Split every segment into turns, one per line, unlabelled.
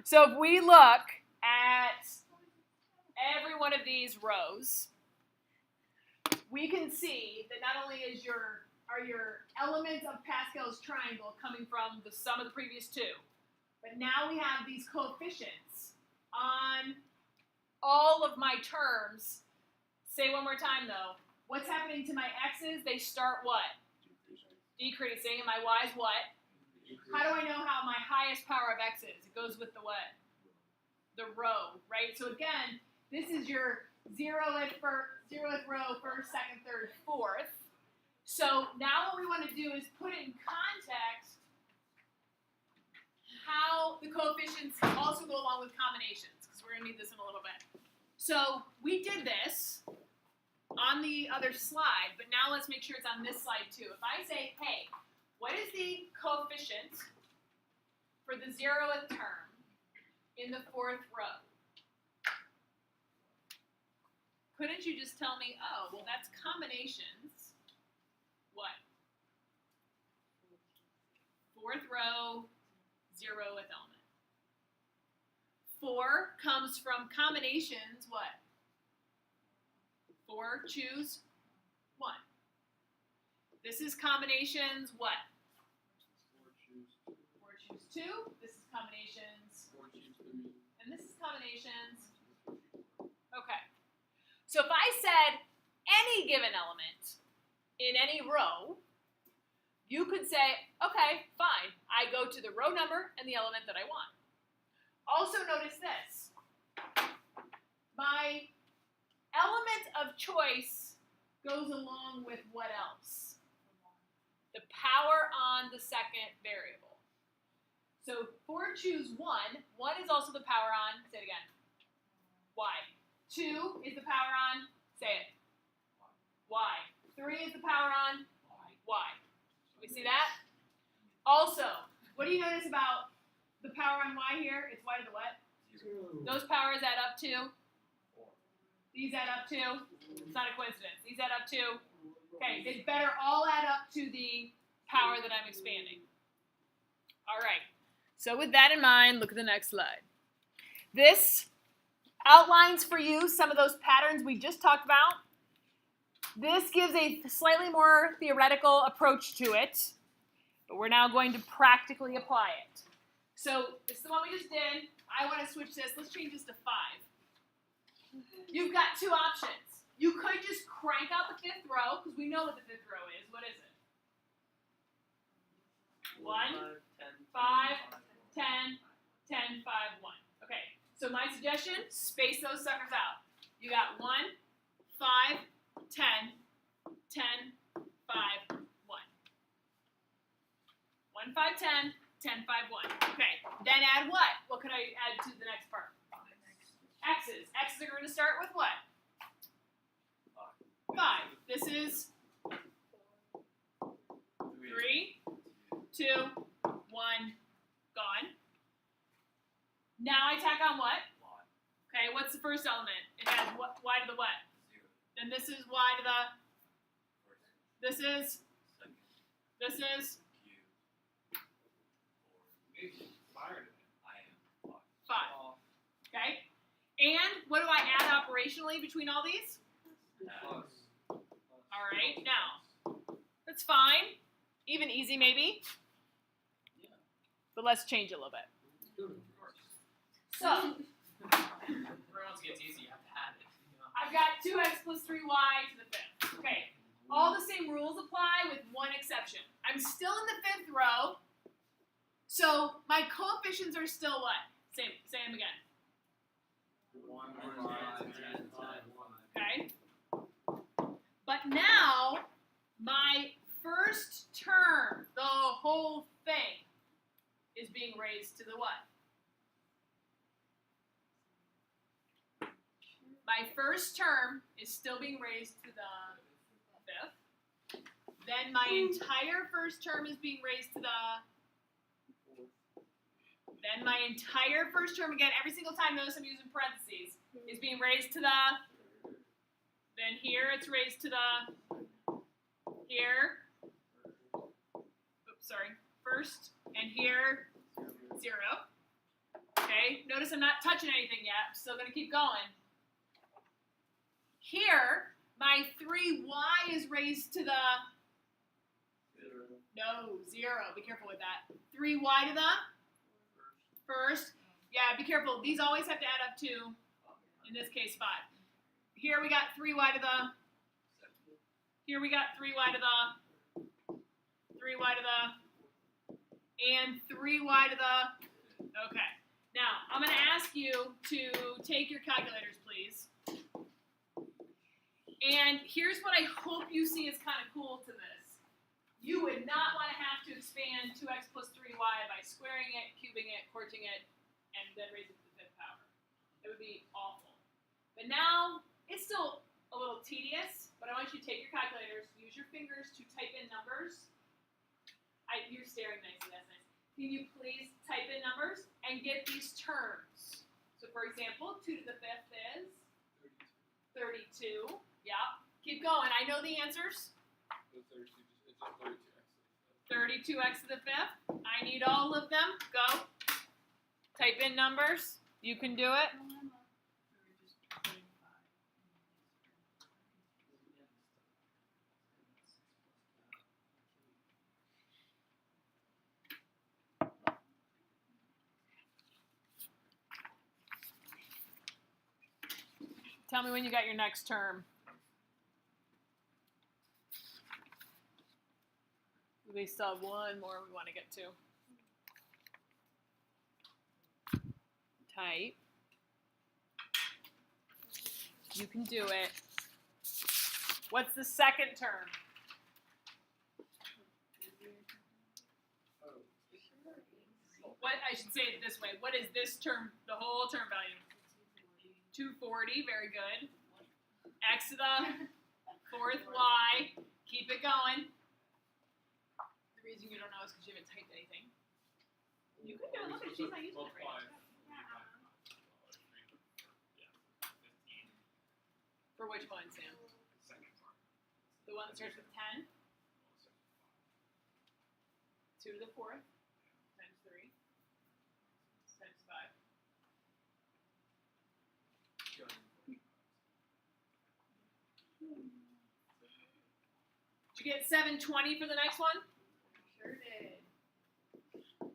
So if we look at every one of these rows, we can see that not only are your elements of Pascal's triangle coming from the sum of the previous two, but now we have these coefficients on all of my terms. Say one more time though. What's happening to my x's? They start what? Decreasing. And my y's what? How do I know how my highest power of x is? It goes with the what? The row, right? So again, this is your zeroth row, first, second, third, fourth. So now what we want to do is put in context how the coefficients also go along with combinations, because we're going to need this in a little bit. So we did this on the other slide, but now let's make sure it's on this slide too. If I say, hey, what is the coefficient for the 0th term in the 4th row? Couldn't you just tell me, oh, well, that's combinations. What? 4th row, 0th element. 4 comes from combinations, what? 4, choose 1. This is combinations, what? 4, choose 2. This is combinations.
4, choose 3.
And this is combinations. Okay. So if I said any given element in any row, you could say, okay, fine. I go to the row number and the element that I want. Also notice this. My element of choice goes along with what else? The power on the second variable. So 4, choose 1. 1 is also the power on, say it again, y. 2 is the power on, say it, y. 3 is the power on, y. We see that? Also, what do you notice about the power on y here? It's y to the what?
0.
Those powers add up to? 4. These add up to? It's not a coincidence. These add up to? Okay, they better all add up to the power that I'm expanding. All right. So with that in mind, look at the next slide. This outlines for you some of those patterns we just talked about. This gives a slightly more theoretical approach to it, but we're now going to practically apply it. So this is the one we just did. I want to switch this. Let's change this to 5. You've got two options. You could just crank out the 5th row, because we know what the 5th row is. What is it? 1, 5, 10, 10, 5, 1. Okay, so my suggestion, space those suckers out. You got 1, 5, 10, 10, 5, 1. 1, 5, 10, 10, 5, 1. Okay, then add what? What could I add to the next part? X's. X's are going to start with what? 5. This is 3, 2, 1, gone. Now I tack on what? Okay, what's the first element? It has what, y to the what?
0.
Then this is y to the, this is, this is 5. Okay? And what do I add operationally between all these? All right, now, that's fine. Even easy, maybe. But let's change it a little bit. So,
Once it gets easy, you have to add it.
I've got 2x plus 3y to the 5th. Okay, all the same rules apply with one exception. I'm still in the 5th row, so my coefficients are still what? Say them again.
1, 5, 10, 10, 1.
Okay? But now, my first term, the whole thing, is being raised to the what? My first term is still being raised to the 5th. Then my entire first term is being raised to the... Then my entire first term, again, every single time, notice I'm using parentheses, is being raised to the... Then here it's raised to the... Here. Oops, sorry. First. And here, 0. Notice I'm not touching anything yet. I'm still going to keep going. Here, my 3y is raised to the... No, 0. Be careful with that. 3y to the first. Yeah, be careful. These always have to add up to, in this case, 5. Here we got 3y to the... Here we got 3y to the... 3y to the... And 3y to the... Okay. Now, I'm going to ask you to take your calculators, please. And here's what I hope you see is kind of cool to this. You would not want to have to expand 2x plus 3y by squaring it, cubing it, quarting it, and then raise it to the 5th power. It would be awful. But now, it's still a little tedious, but I want you to take your calculators, use your fingers to type in numbers. You're staring nicely, that's nice. Can you please type in numbers and get these terms? So for example, 2 to the 5th is 32. Yeah. Keep going. I know the answers. 32x to the 5th. I need all of them. Go. Type in numbers. You can do it. Tell me when you got your next term. We still have one more we want to get to. Type. You can do it. What's the second term? What I should say it this way. What is this term, the whole term value? 240, very good. X to the 4th y. Keep it going. The reason you don't know is because you haven't typed anything. You can do it. Look at it. She's not using it right now. For which one, Sam? The one that starts with 10? 2 to the 4th times 3 times 5. Did you get 720 for the next one? Sure did.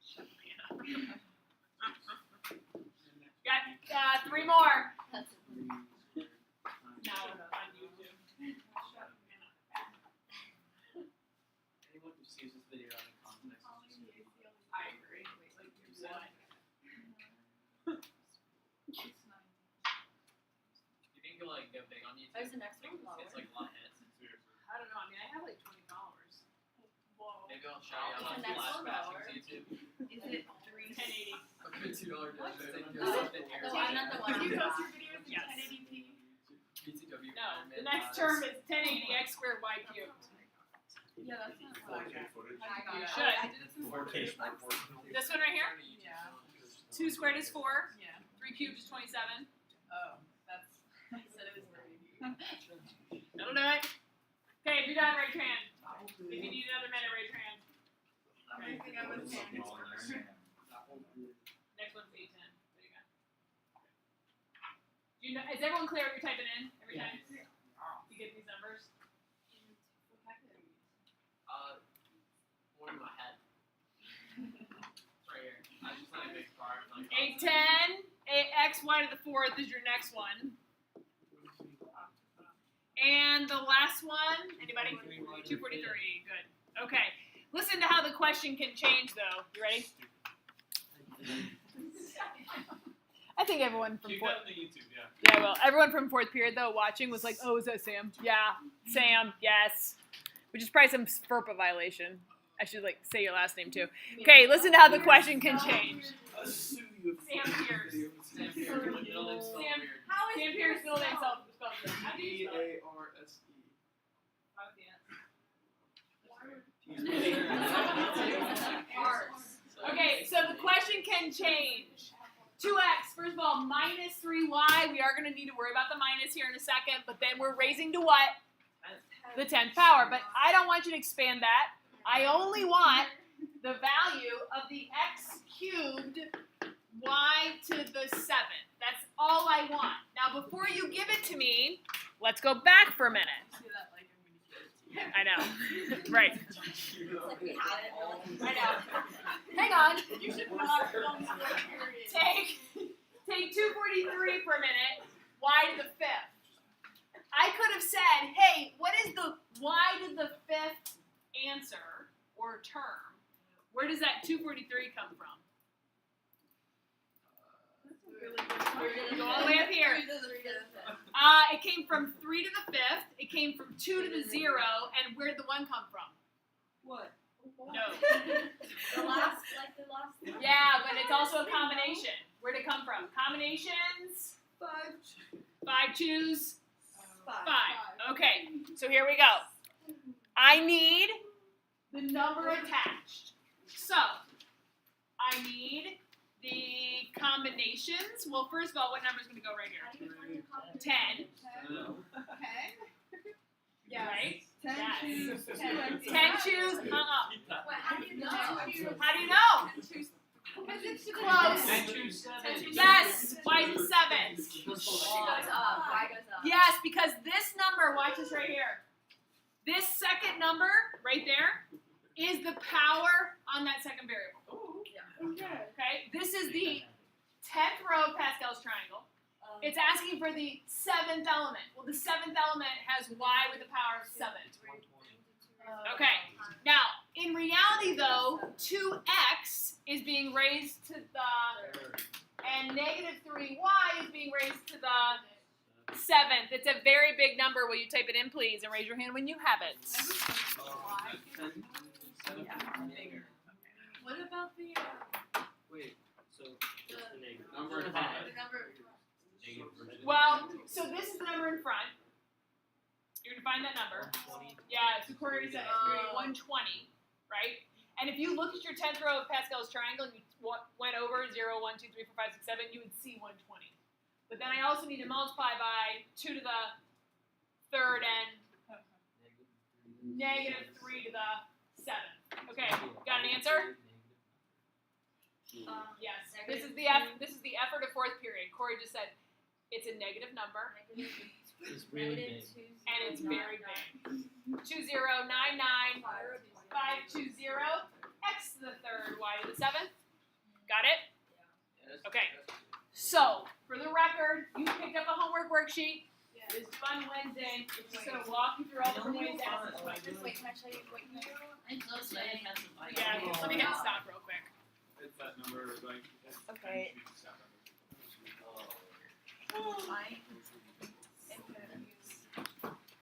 Shut me up. Got 3 more. Now on YouTube.
Anyone who sees this video out of context is just
I agree. Like you said.
You think you'll like go big on YouTube?
Where's the next one?
It's like a lot of hits.
I don't know. I mean, I have like 20 followers. Whoa.
Maybe I'll shout you out on
Is the next
flash
one
bashing
lower?
to YouTube.
Is it 380?
A good $2
What?
donation.
No, I'm not the one.
You
on
post
top.
your videos in
Yes.
1080p?
BTW.
No. The next term is 1080 x squared y cubed.
Yeah, that's not what
4K footage.
I got
You
it.
should.
I did it for
4K smart board.
This one right here?
Yeah.
2 squared is 4.
Yeah.
3 cubed is 27.
Oh, that's. I said it was 30.
That'll do it. Okay, if you're done, raise your hand. If you need another minute, raise your hand.
I think I was
Next one's 810. There you go. Do you know, is everyone clear what you're typing in every time? You get these numbers?
One in my head. It's right here. I just like a big card. Like,
810. X y to the 4th is your next one. And the last one, anybody? 243. Good. Okay. Listen to how the question can change, though. You ready? I think everyone from
Keep
fourth.
that on the YouTube, yeah.
Yeah, well, everyone from 4th period though watching was like, "Oh, is that Sam?" Yeah, Sam. Yes. Which is probably some FERPA violation. I should like say your last name too. Okay, listen to how the question can change.
Sam Pierce.
Sam Pierce.
Middle name spelled
Sam-
weird.
How is
Sam Pierce, middle name spelled weird. How do you spell it?
P-A-R-S-E.
Why would the Okay, so the question can change. 2x, first of all, minus 3y. We are going to need to worry about the minus here in a second, but then we're raising to what? The 10th power. But I don't want you to expand that. I only want the value of the x cubed y to to the 7th. That's all I want. Now, before you give it to me, let's go back for a minute.
Do that like I'm gonna give it to you.
I know. Right.
It's like we had it.
I know. Hang on.
You should not film the period.
Take 243 for a minute. Y to the 5th. I could have said, hey, what is the y to the 5th answer or term? Where does that 243 come from? Go all the way up here. It came from 3 to the 5th. It came from 2 to the 0. And where'd the 1 come from?
What?
No.
The last.
Yeah, but it's also a combination. Where'd it come from? Combinations? 5 choose 5. Okay, so here we go. I need the number attached. So, I need the combinations. Well, first of all, what number is going to go right here? 10.
Okay.
Yeah. Right?
10
Yes.
choose.
10 choose.
Wait, how do you know?
How do you know?
Because it's
Close.
10 choose 7.
Yes. Why is it 7?
She goes up. Y goes up.
Yes, because this number, watch this right here. This second number right there is the power on that second variable. Okay? This is the 10th row of Pascal's triangle. It's asking for the 7th element. Well, the 7th element has y with the power of 7. Okay. Now, in reality, though, 2x is being raised to the, and negative 3y is being raised to the 7th. It's a very big number. Will you type it in, please, and raise your hand when you have it?
What about the
Wait, so the negative number 10.
the number?
Well, so this is the number in front. You're going to find that number.
120.
Yeah, so Corey said it's going to be 120, right? And if you look at your 10th row of Pascal's triangle and you went over 0, 1, 2, 3, 4, 5, 6, 7, you would see 120. But then I also need to multiply by 2 to the 3rd and negative 3 to the 7th. Okay, got an answer? Yes. This is the effort of 4th period. Corey just said it's a negative number
It's really big.
and it's very big. 2099 520 x to the 3rd y to the 7th. Got it? Okay. So, for the record, you picked up a homework worksheet. It's Fun Wednesday. It's just going to walk you through all the different ways to ask this question.
Wait, can I show you? Wait, can I?
Yeah, let me hit stop real quick.
It's that number like
Okay.
seven.
I